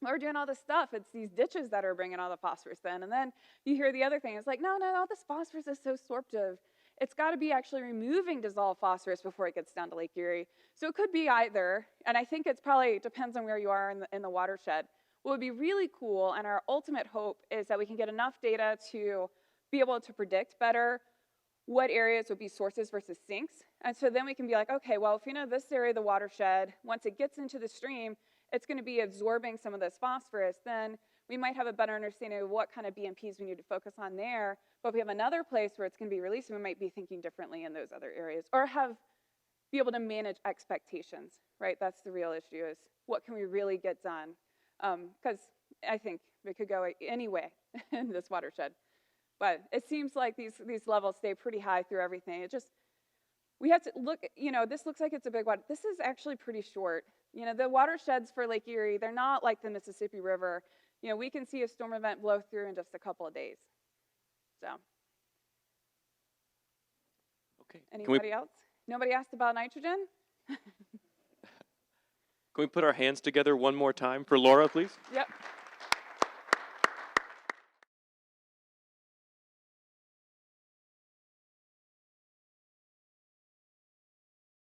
Speaker 1: we're doing all this stuff. It's these ditches that are bringing all the phosphorus in. And then you hear the other thing. It's like, no, this phosphorus is so sorptive. It's got to be actually removing dissolved phosphorus before it gets down to Lake Erie. So it could be either. And I think it depends on where you are in the watershed. What would be really cool, and our ultimate hope, is that we can get enough data to be able to predict better what areas would be sources versus sinks. And so then we can be like, okay, well, if this area of the watershed, once it gets into the stream, it's going to be absorbing some of this phosphorus, then we might have a better understanding of what kind of BMPs we need to focus on there. But if we have another place where it's going to be released, we might be thinking differently in those other areas, or be able to manage expectations, right? That's the real issue, is what can we really get done? Because I think we could go any way in this watershed. But it seems like these levels stay pretty high through everything. We have to look, this looks like it's a big water. This is actually pretty short. The watersheds for Lake Erie, they're not like the Mississippi River. We can see a storm event blow through in just a couple of days. So.
Speaker 2: Okay.
Speaker 1: Anybody else? Nobody asked about nitrogen?
Speaker 2: Can we put our hands together one more time for Laura, please?
Speaker 1: Yep.